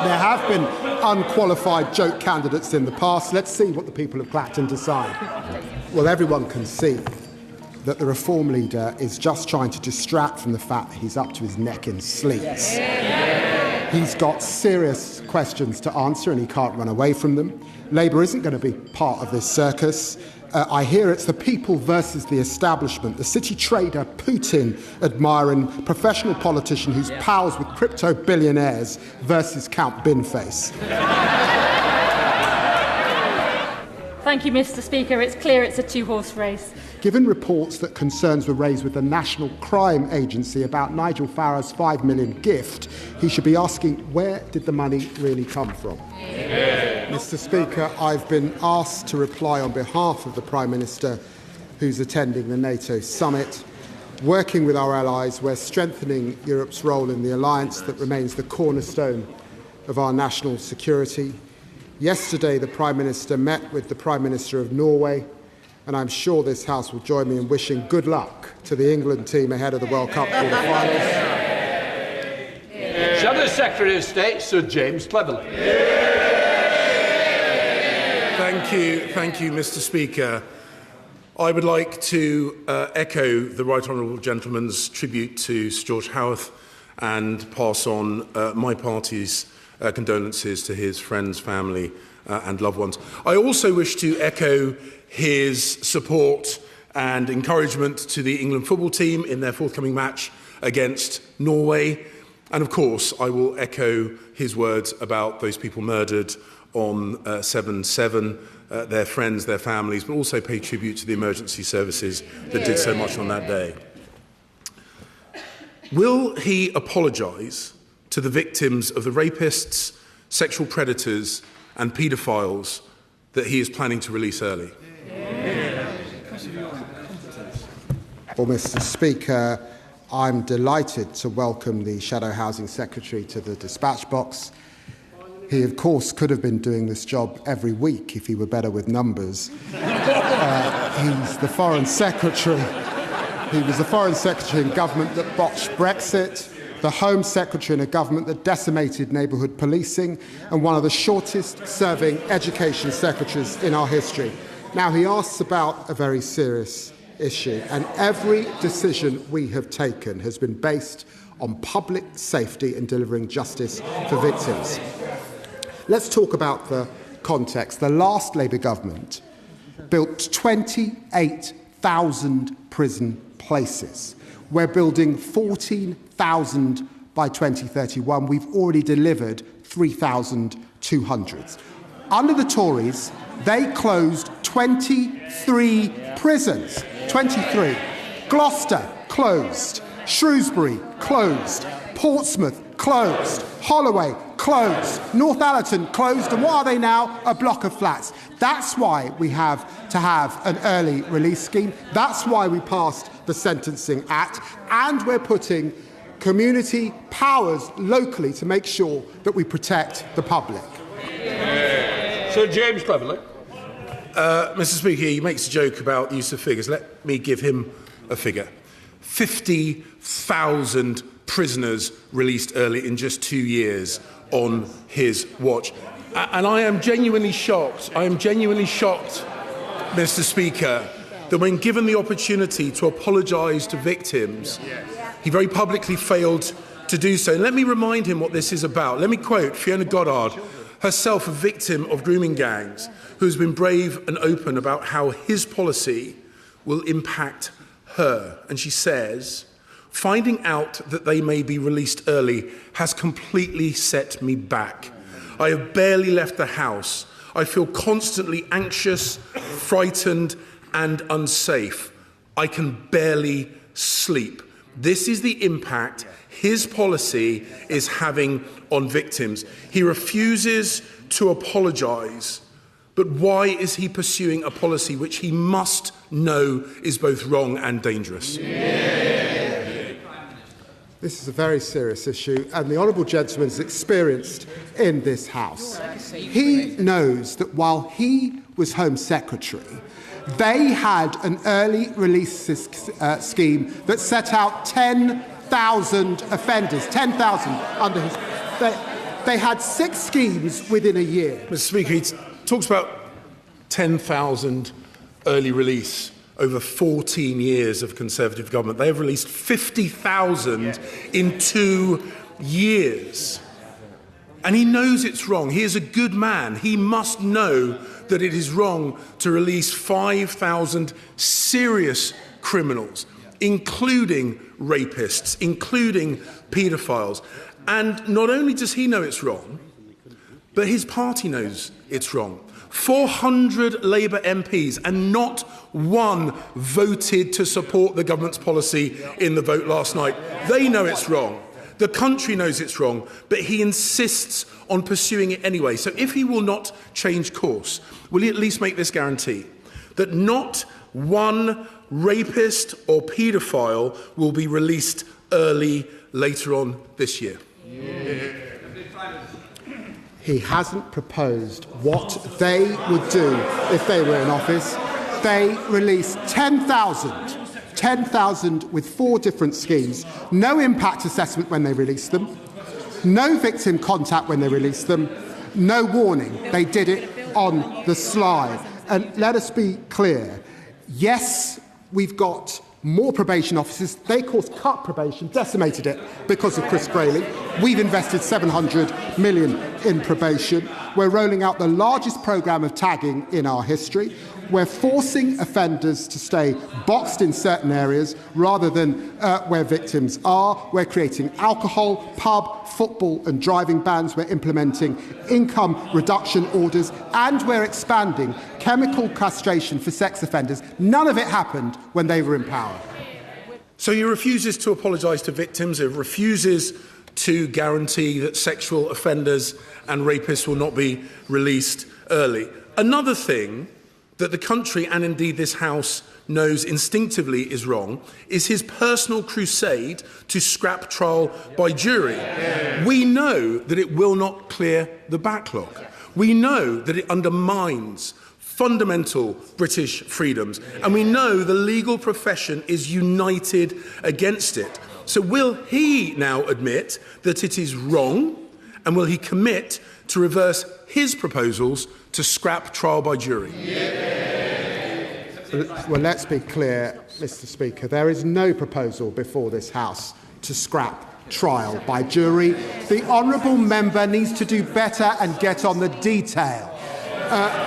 There have been unqualified joke candidates in the past. Let's see what the people of Clacton decide. Well, everyone can see that the Reform leader is just trying to distract from the fact that he's up to his neck in sleaze. He's got serious questions to answer and he can't run away from them. Labour isn't going to be part of this circus. I hear it's the people versus the establishment, the city trader, Putin admiring professional politician who's pals with crypto billionaires versus Count Binface. Thank you, Mr. Speaker. It's clear it's a two-horse race. Given reports that concerns were raised with the National Crime Agency about Nigel Farage's £5 million gift, he should be asking, where did the money really come from? Mr. Speaker, I've been asked to reply on behalf of the Prime Minister who's attending the NATO summit. Working with our allies, we're strengthening Europe's role in the alliance that remains the cornerstone of our national security. Yesterday, the Prime Minister met with the Prime Minister of Norway, and I'm sure this House will join me in wishing good luck to the England team ahead of the World Cup quarter-finals. Shadow Secretary of State, Sir James Cleverly. Thank you, Mr. Speaker. I would like to echo the Right Honourable Gentleman's tribute to Sir George Howarth and pass on my party's condolences to his friends, family and loved ones. I also wish to echo his support and encouragement to the England football team in their forthcoming match against Norway. And of course, I will echo his words about those people murdered on 7/7, their friends, their families, but also pay tribute to the emergency services that did so much on that day. Will he apologise to the victims of the rapists, sexual predators and paedophiles that he is planning to release early? Well, Mr. Speaker, I'm delighted to welcome the Shadow Housing Secretary to the dispatch box. He, of course, could have been doing this job every week if he were better with numbers. He's the Foreign Secretary. He was the Foreign Secretary in government that botched Brexit, the Home Secretary in a government that decimated neighbourhood policing, and one of the shortest-serving education secretaries in our history. Now, he asks about a very serious issue, and every decision we have taken has been based on public safety and delivering justice for victims. Let's talk about the context. The last Labour government built 28,000 prison places. We're building 14,000 by 2031. We've already delivered 3,200. Under the Tories, they closed 23 prisons. 23. Gloucester closed. Shrewsbury closed. Portsmouth closed. Holloway closed. Northallerton closed. And what are they now? A block of flats. That's why we have to have an early release scheme. That's why we passed the Sentencing Act. And we're putting community powers locally to make sure that we protect the public. Sir James Cleverly. Mr. Speaker, he makes a joke about the use of figures. Let me give him a figure. 50,000 prisoners released early in just 2 years on his watch. And I am genuinely shocked, Mr. Speaker, that when given the opportunity to apologise to victims, he very publicly failed to do so. And let me remind him what this is about. Let me quote Fiona Goddard, herself a victim of grooming gangs, who has been brave and open about how his policy will impact her. And she says, "Finding out that they may be released early has completely set me back. I have barely left the house. I feel constantly anxious, frightened and unsafe. I can barely sleep." This is the impact his policy is having on victims. He refuses to apologise. But why is he pursuing a policy which he must know is both wrong and dangerous? This is a very serious issue, and the Honourable Gentleman is experienced in this House. He knows that while he was Home Secretary, they had an early release scheme that set out 10,000 offenders, 10,000 under his... They had 6 schemes within a year. Mr. Speaker, he talks about 10,000 early release over 14 years of Conservative government. They have released 50,000 in 2 years. And he knows it's wrong. He is a good man. He must know that it is wrong to release 5,000 serious criminals, including rapists, including paedophiles. And not only does he know it's wrong, but his party knows it's wrong. 400 Labour MPs and not one voted to support the government's policy in the vote last night. They know it's wrong. The country knows it's wrong, but he insists on pursuing it anyway. So if he will not change course, will he at least make this guarantee that not one rapist or paedophile will be released early later on this year? He hasn't proposed what they would do if they were in office. They released 10,000 with 4 different schemes, no impact assessment when they released them, no victim contact when they released them, no warning. They did it on the sly. And let us be clear, yes, we've got more probation officers. They, of course, cut probation, decimated it because of Chris Grayling. We've invested £700 million in probation. We're rolling out the largest programme of tagging in our history. We're forcing offenders to stay boxed in certain areas rather than where victims are. We're creating alcohol, pub, football and driving bans. We're implementing income reduction orders, and we're expanding chemical castration for sex offenders. None of it happened when they were in power. So he refuses to apologise to victims. He refuses to guarantee that sexual offenders and rapists will not be released early. Another thing that the country and indeed this House knows instinctively is wrong is his personal crusade to scrap trial by jury. We know that it will not clear the backlog. We know that it undermines fundamental British freedoms, and we know the legal profession is united against it. So will he now admit that it is wrong, and will he commit to reverse his proposals to scrap trial by jury? Well, let's be clear, Mr. Speaker. There is no proposal before this House to scrap trial by jury. The honourable member needs to do better and get on the detail.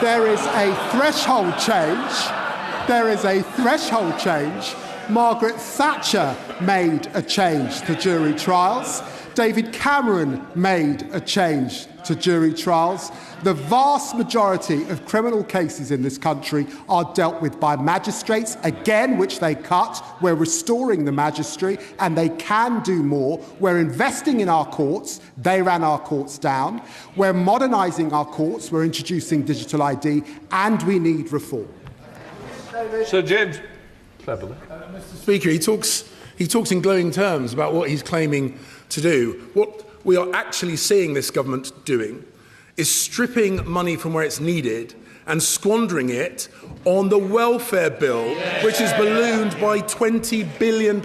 There is a threshold change. There is a threshold change. Margaret Thatcher made a change to jury trials. David Cameron made a change to jury trials. The vast majority of criminal cases in this country are dealt with by magistrates, again, which they cut. We're restoring the magistrate, and they can do more. We're investing in our courts. They ran our courts down. We're modernising our courts. We're introducing digital ID, and we need reform. Sir James Cleverly. Mr. Speaker, he talks in glowing terms about what he's claiming to do. What we are actually seeing this government doing is stripping money from where it's needed and squandering it on the welfare bill, which is ballooned by £20 billion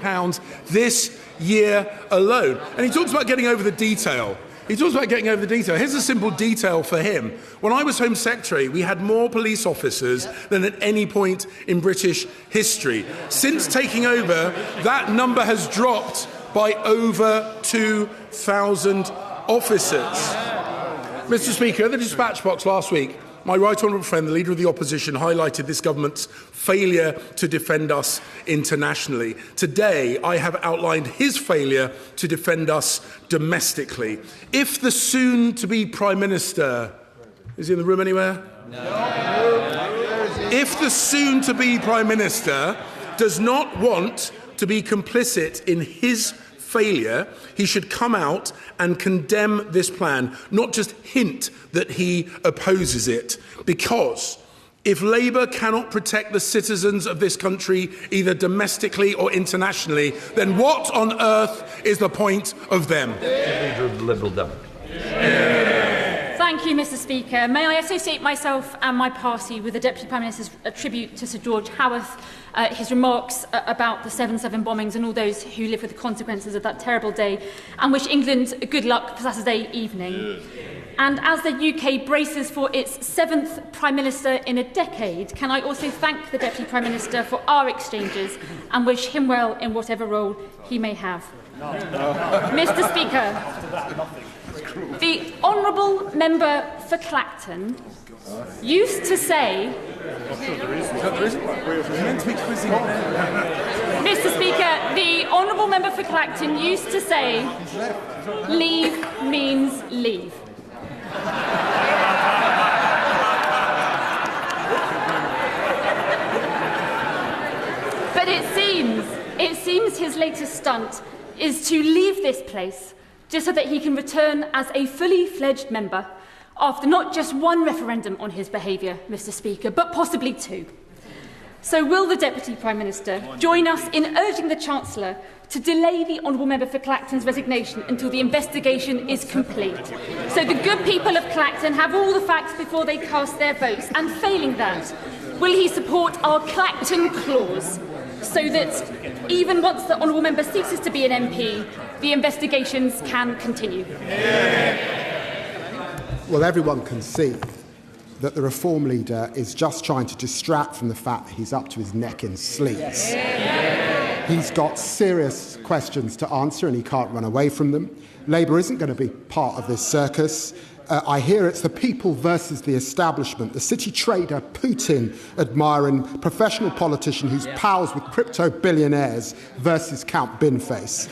this year alone. And he talks about getting over the detail. Here's a simple detail for him. When I was Home Secretary, we had more police officers than at any point in British history. Since taking over, that number has dropped by over 2,000 officers. Mr. Speaker, the dispatch box last week, my right honourable friend, the Leader of the Opposition, highlighted this government's failure to defend us internationally. Today, I have outlined his failure to defend us domestically. If the soon-to-be Prime Minister... Is he in the room anywhere? No. If the soon-to-be Prime Minister does not want to be complicit in his failure, he should come out and condemn this plan, not just hint that he opposes it. Because if Labour cannot protect the citizens of this country, either domestically or internationally, then what on earth is the point of them? Leader of the Liberal Democrats. Thank Thank you, Mr. Speaker. May I associate myself and my party with the Deputy Prime Minister's tribute to Sir George Howarth, his remarks about the 7/7 bombings and all those who live with the consequences of that terrible day, and wish England good luck for Saturday evening. Yes. And as the UK braces for its 7th Prime Minister in a decade, can I also thank the Deputy Prime Minister for our exchanges and wish him well in whatever role he may have. Mr. Speaker, the Honourable Member for Clacton used to say... Mr. Speaker, the Honourable Member for Clacton used to say, leave means leave. But it seems his latest stunt is to leave this place just so that he can return as a fully fledged member after not just one referendum on his behaviour, Mr. Speaker, but possibly 2. So will the Deputy Prime Minister join us in urging the Chancellor to delay the Honourable Member for Clacton's resignation until the investigation is complete, so the good people of Clacton have all the facts before they cast their votes? And failing that, will he support our Clacton clause so that even once the Honourable Member ceases to be an MP, the investigations can continue? Well, everyone can see that the Reform leader is just trying to distract from the fact that he's up to his neck in sleaze. He's got serious questions to answer and he can't run away from them. Labour isn't going to be part of this circus. I hear it's the people versus the establishment, the city trader, Putin admiring professional politician who's pals with crypto billionaires versus Count Binface.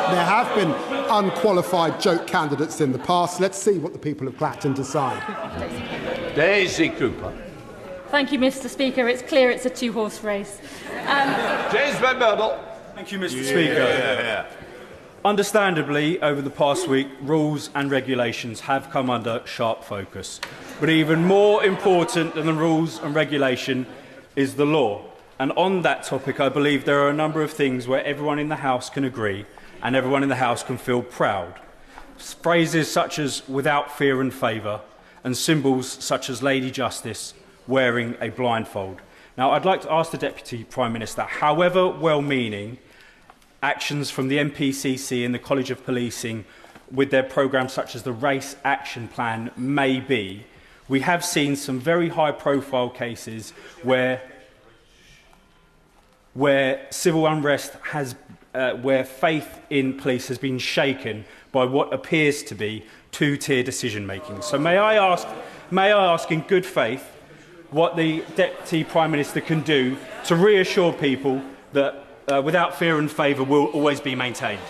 There have been unqualified joke candidates in the past. Let's see what the people of Clacton decide. Daisy Cooper. Thank you, Mr. Speaker. It's clear it's a 2-horse race. James McMurdo. Thank you, Mr. Speaker. Understandably, over the past week, rules and regulations have come under sharp focus. But even more important than the rules and regulation is the law. And on that topic, I believe there are a number of things where everyone in the House can agree and everyone in the House can feel proud. Phrases such as without fear and favour and symbols such as Lady Justice wearing a blindfold. Now, I'd like to ask the Deputy Prime Minister, however well-meaning actions from the MPCC and the College of Policing with their programmes such as the Race Action Plan may be, we have seen some very high-profile cases where civil unrest has, where faith in police has been shaken by what appears to be 2-tier decision-making. So may I ask in good faith what the Deputy Prime Minister can do to reassure people that without fear and favour will always be maintained?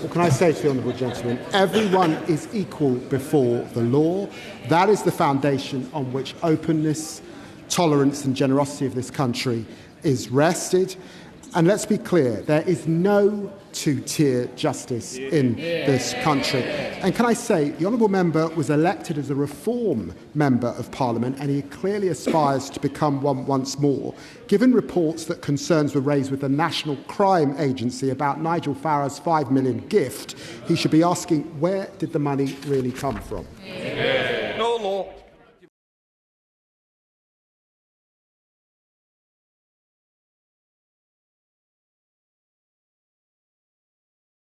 What can I say to the honourable gentleman? Everyone is equal before the law. That is the foundation on which openness, tolerance and generosity of this country is rested. And let's be clear, there is no 2-tier justice in this country. And can I say, the honourable member was elected as a Reform Member of Parliament and he clearly aspires to become one once more. Given reports that concerns were raised with the National Crime Agency about Nigel Farage's £5 million gift, he should be asking, where did the money really come from? No law.